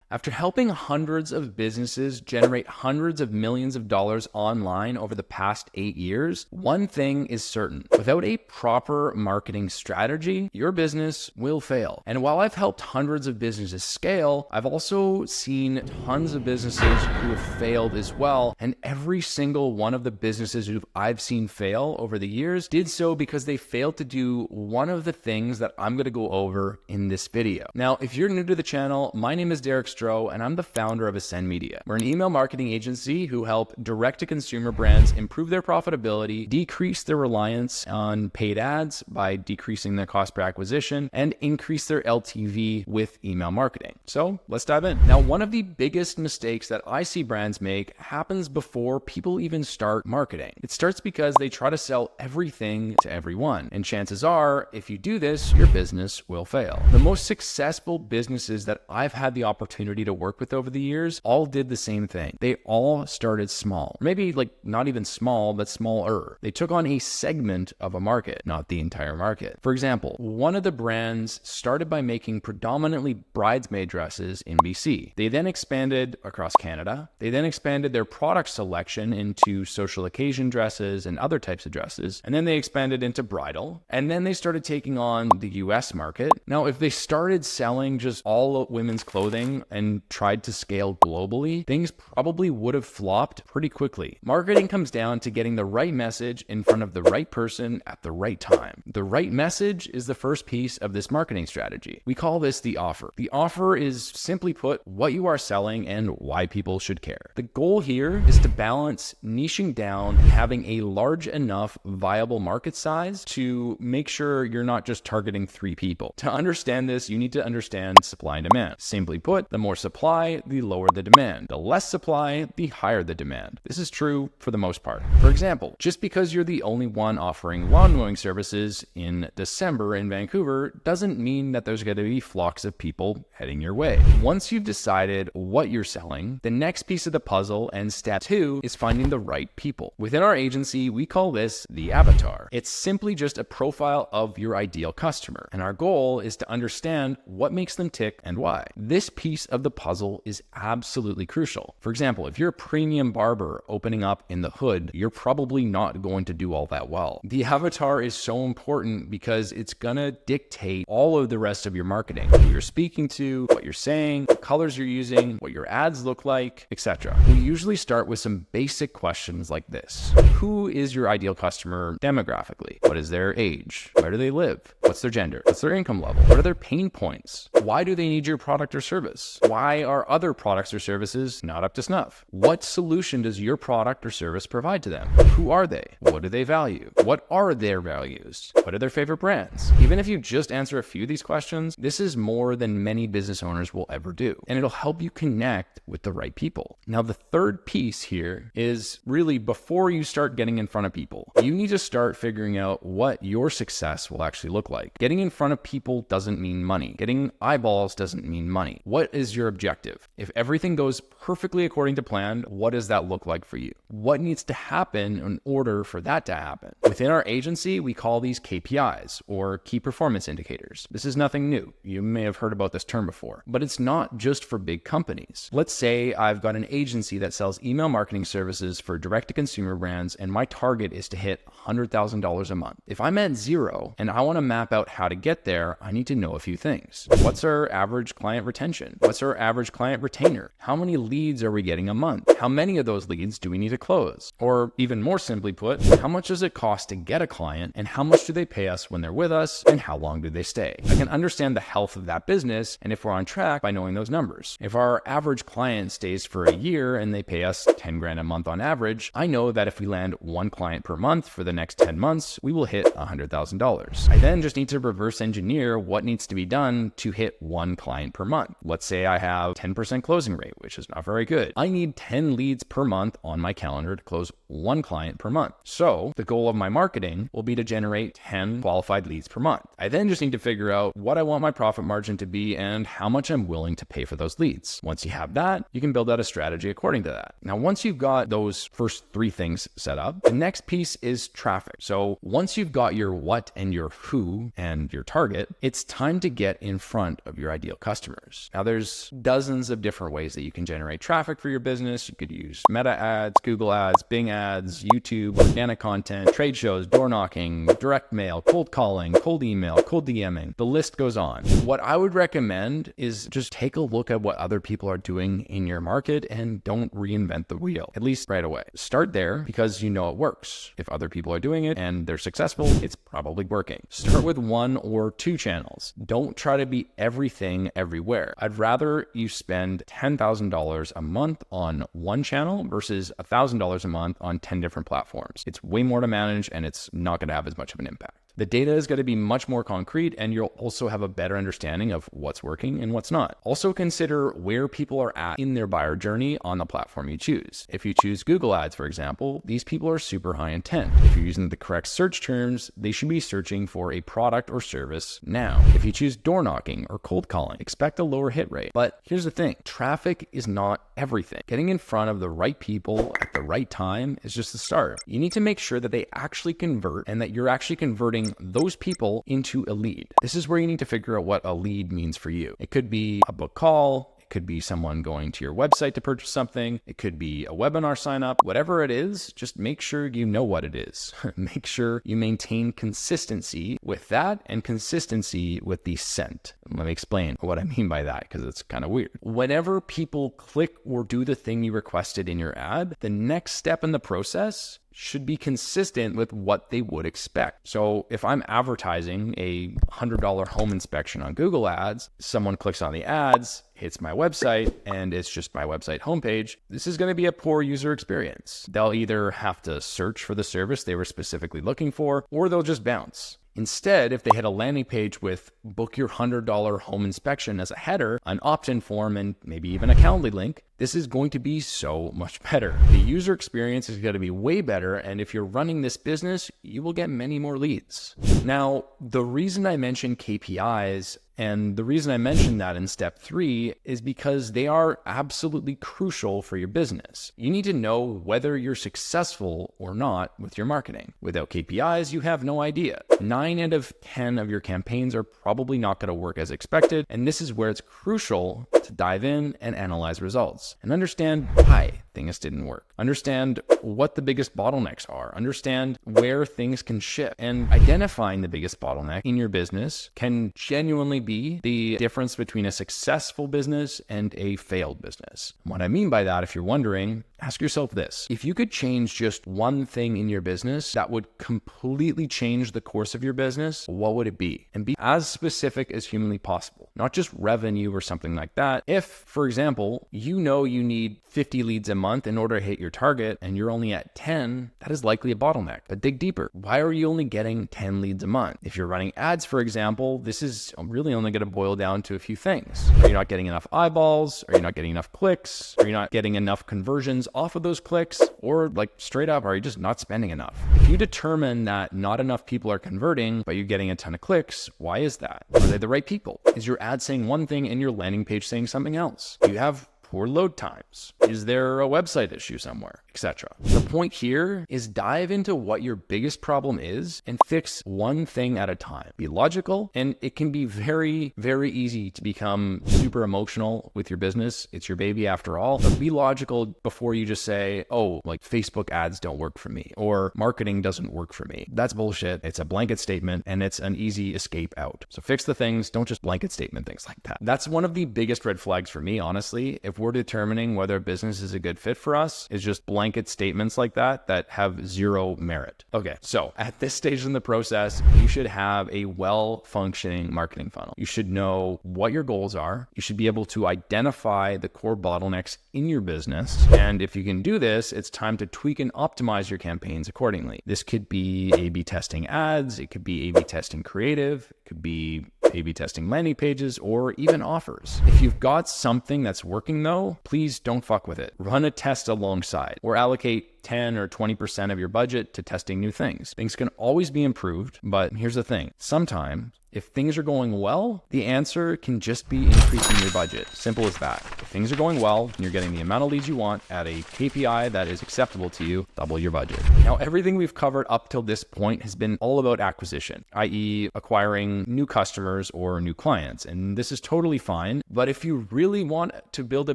After helping hundreds of businesses generate hundreds of millions of dollars online over the past 8 years, one thing is certain. Without a proper marketing strategy, your business will fail. And while I've helped hundreds of businesses scale, I've also seen tons of businesses who have failed as well. And every single one of the businesses who I've seen fail over the years did so because they failed to do one of the things that I'm going to go over in this video. Now, if you're new to the channel, my name is Derek Stroh, and I'm the founder of Ascend Media. We're an email marketing agency who help direct-to-consumer brands improve their profitability, decrease their reliance on paid ads by decreasing their cost per acquisition, and increase their LTV with email marketing. So let's dive in. Now, one of the biggest mistakes that I see brands make happens before people even start marketing. It starts because they try to sell everything to everyone, and chances are, if you do this, your business will fail. The most successful businesses that I've had the opportunity to work with over the years all did the same thing. They all started small. Maybe like not even small, but smaller. They took on a segment of a market, not the entire market. For example, one of the brands started by making predominantly bridesmaid dresses in BC. They then expanded across Canada. They then expanded their product selection into social occasion dresses and other types of dresses. And then they expanded into bridal. And then they started taking on the US market. Now, if they started selling just all women's clothing and tried to scale globally, things probably would have flopped pretty quickly. Marketing comes down to getting the right message in front of the right person at the right time. The right message is the first piece of this marketing strategy. We call this the offer. The offer is, simply put, what you are selling and why people should care. The goal here is to balance niching down and having a large enough viable market size to make sure you're not just targeting 3 people. To understand this, you need to understand supply and demand. Simply put, the more supply, the lower the demand. The less supply, the higher the demand. This is true for the most part. For example, just because you're the only one offering lawn mowing services in December in Vancouver doesn't mean that there's going to be flocks of people heading your way. Once you've decided what you're selling, the next piece of the puzzle and step 2 is finding the right people. Within our agency, we call this the avatar. It's simply just a profile of your ideal customer, and our goal is to understand what makes them tick and why. This piece of the puzzle is absolutely crucial. For example, if you're a premium barber opening up in the hood, you're probably not going to do all that well. The avatar is so important because it's gonna dictate all of the rest of your marketing. Who you're speaking to, what you're saying, what colors you're using, what your ads look like, etc. We usually start with some basic questions like this. Who is your ideal customer demographically? What is their age? Where do they live? What's their gender? What's their income level? What are their pain points? Why do they need your product or service? Why are other products or services not up to snuff? What solution does your product or service provide to them? Who are they? What do they value? What are their values? What are their favorite brands? Even if you just answer a few of these questions, this is more than many business owners will ever do, and it'll help you connect with the right people. Now, the third piece here is really before you start getting in front of people, you need to start figuring out what your success will actually look like. Getting in front of people doesn't mean money. Getting eyeballs doesn't mean money. What is your objective? If everything goes perfectly according to plan, what does that look like for you? What needs to happen in order for that to happen? Within our agency, we call these KPIs, or key performance indicators. This is nothing new. You may have heard about this term before, but it's not just for big companies. Let's say I've got an agency that sells email marketing services for direct-to-consumer brands, and my target is to hit $100,000 a month. If I'm at 0 and I want to map out how to get there, I need to know a few things. What's our average client retention? What's our average client retainer? How many leads are we getting a month? How many of those leads do we need to close? Or even more simply put, how much does it cost to get a client, and how much do they pay us when they're with us, and how long do they stay? I can understand the health of that business and if we're on track by knowing those numbers. If our average client stays for a year and they pay us 10 grand a month on average, I know that if we land 1 client per month for the next 10 months, we will hit $100,000. I then just need to reverse engineer what needs to be done to hit 1 client per month. Let's say I have 10% closing rate, which is not very good. I need 10 leads per month on my calendar to close 1 client per month. So the goal of my marketing will be to generate 10 qualified leads per month. I then just need to figure out what I want my profit margin to be and how much I'm willing to pay for those leads. Once you have that, you can build out a strategy according to that. Now, once you've got those first 3 things set up, the next piece is traffic. So once you've got your what and your who and your target, it's time to get in front of your ideal customers. Now, there's there's dozens of different ways that you can generate traffic for your business. You could use Meta ads, Google ads, Bing ads, YouTube, organic content, trade shows, door knocking, direct mail, cold calling, cold email, cold DMing. The list goes on. What I would recommend is just take a look at what other people are doing in your market and don't reinvent the wheel, at least right away. Start there because you know it works. If other people are doing it and they're successful, it's probably working. Start with 1 or 2 channels. Don't try to be everything everywhere. I'd rather you spend $10,000 a month on one channel versus $1,000 a month on 10 different platforms. It's way more to manage and it's not going to have as much of an impact. The data is going to be much more concrete, and you'll also have a better understanding of what's working and what's not. Also consider where people are at in their buyer journey on the platform you choose. If you choose Google Ads, for example, these people are super high intent. If you're using the correct search terms, they should be searching for a product or service now. If you choose door knocking or cold calling, expect a lower hit rate. But here's the thing, traffic is not everything. Getting in front of the right people at the right time is just the start. You need to make sure that they actually convert and that you're actually converting those people into a lead. This is where you need to figure out what a lead means for you. It could be a book call. It could be someone going to your website to purchase something. It could be a webinar sign up. Whatever it is, just make sure you know what it is. Make sure you maintain consistency with that and consistency with the scent. Let me explain what I mean by that because it's kind of weird. Whenever people click or do the thing you requested in your ad, the next step in the process should be consistent with what they would expect. So if I'm advertising a $100 home inspection on Google Ads, someone clicks on the ads, hits my website, and it's just my website homepage, this is going to be a poor user experience. They'll either have to search for the service they were specifically looking for, or they'll just bounce. Instead, if they had a landing page with book your $100 home inspection as a header, an opt-in form, and maybe even a Calendly link, this is going to be so much better. The user experience is going to be way better, and if you're running this business, you will get many more leads. Now, the reason I mentioned KPIs and the reason I mentioned that in step 3 is because they are absolutely crucial for your business. You need to know whether you're successful or not with your marketing. Without KPIs, you have no idea. 9 out of 10 of your campaigns are probably not going to work as expected, and this is where it's crucial to dive in and analyze results and understand why things didn't work. Understand what the biggest bottlenecks are. Understand where things can shift. And identifying the biggest bottleneck in your business can genuinely be the difference between a successful business and a failed business. What I mean by that, if you're wondering, ask yourself this. If you could change just one thing in your business that would completely change the course of your business, what would it be? And be as specific as humanly possible, not just revenue or something like that. If, for example, you know you need 50 leads a month in order to hit your target and you're only at 10, that is likely a bottleneck. But dig deeper. Why are you only getting 10 leads a month? If you're running ads, for example, this is really only going to boil down to a few things. Are you not getting enough eyeballs? Are you not getting enough clicks? Are you not getting enough conversions off of those clicks? Or like straight up, are you just not spending enough? If you determine that not enough people are converting, but you're getting a ton of clicks, why is that? Are they the right people? Is your ad saying one thing and your landing page saying something else? Do you have poor load times? Is there a website issue somewhere, etc.? The point here is dive into what your biggest problem is and fix one thing at a time. Be logical, and it can be very, very easy to become super emotional with your business. It's your baby after all, but be logical before you just say, oh, like Facebook ads don't work for me or marketing doesn't work for me. That's bullshit. It's a blanket statement and it's an easy escape out. So fix the things, don't just blanket statement things like that. That's one of the biggest red flags for me, honestly. If we're determining whether a business is a good fit for us, is just blanket statements like that have zero merit. Okay, so at this stage in the process, you should have a well-functioning marketing funnel. You should know what your goals are. You should be able to identify the core bottlenecks in your business. And if you can do this, it's time to tweak and optimize your campaigns accordingly. This could be A/B testing ads. It could be A/B testing creative. It could be A/B testing landing pages or even offers. If you've got something that's working though, please don't fuck with it. Run a test alongside or allocate 10 or 20% of your budget to testing new things. Things can always be improved, but here's the thing. Sometimes, if things are going well, the answer can just be increasing your budget. Simple as that. If things are going well and you're getting the amount of leads you want at a KPI that is acceptable to you, double your budget. Now, everything we've covered up till this point has been all about acquisition, i.e. acquiring new customers or new clients. And this is totally fine. But if you really want to build a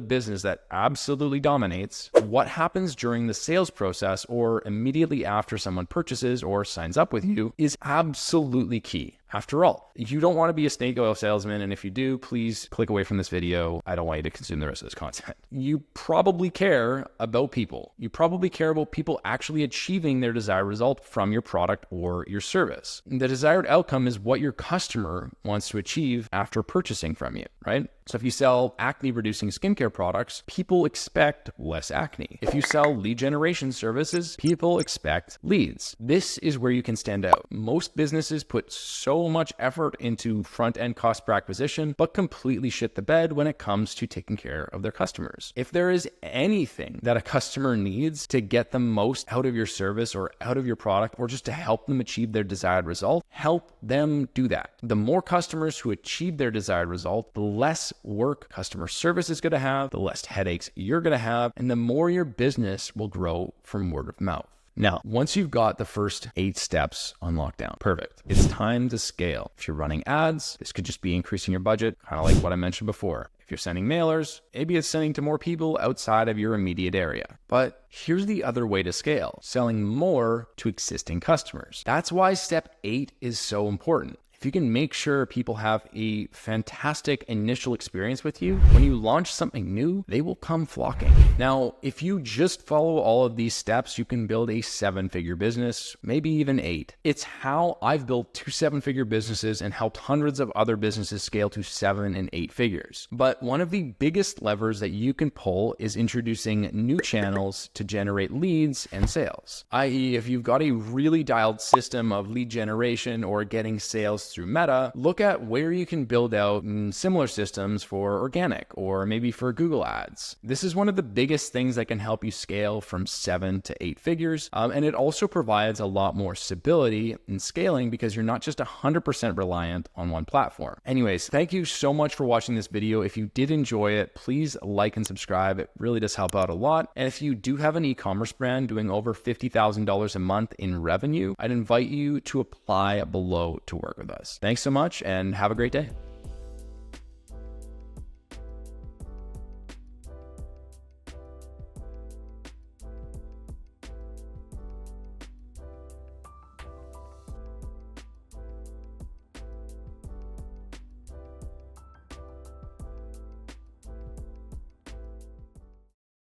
business that absolutely dominates, what happens during the sales process or immediately after someone purchases or signs up with you is absolutely key. After all, you don't want to be a snake oil salesman, and if you do, please click away from this video. I don't want you to consume the rest of this content. You probably care about people. You probably care about people actually achieving their desired result from your product or your service. The desired outcome is what your customer wants to achieve after purchasing from you, right? So if you sell acne-reducing skincare products, people expect less acne. If you sell lead generation services, people expect leads. This is where you can stand out. Most businesses put so much effort into front-end cost per acquisition, but completely shit the bed when it comes to taking care of their customers. If there is anything that a customer needs to get the most out of your service or out of your product, or just to help them achieve their desired result, help them do that. The more customers who achieve their desired result, the less work customer service is going to have, the less headaches you're going to have, and the more your business will grow from word of mouth. Now, once you've got the first 8 steps on lockdown, perfect. It's time to scale. If you're running ads, this could just be increasing your budget, kind of like what I mentioned before. If you're sending mailers, maybe it's sending to more people outside of your immediate area. But here's the other way to scale, selling more to existing customers. That's why step 8 is so important. If you can make sure people have a fantastic initial experience with you, when you launch something new, they will come flocking. Now, if you just follow all of these steps, you can build a 7-figure business, maybe even 8. It's how I've built 2 7-figure businesses and helped hundreds of other businesses scale to 7 and 8 figures. But one of the biggest levers that you can pull is introducing new channels to generate leads and sales. i.e., if you've got a really dialed system of lead generation or getting sales through Meta, look at where you can build out similar systems for organic or maybe for Google Ads. This is one of the biggest things that can help you scale from 7 to 8 figures. And it also provides a lot more stability in scaling because you're not just 100% reliant on one platform. Anyways, thank you so much for watching this video. If you did enjoy it, please like and subscribe. It really does help out a lot. And if you do have an e-commerce brand doing over $50,000 a month in revenue, I'd invite you to apply below to work with us. Thanks so much and have a great day.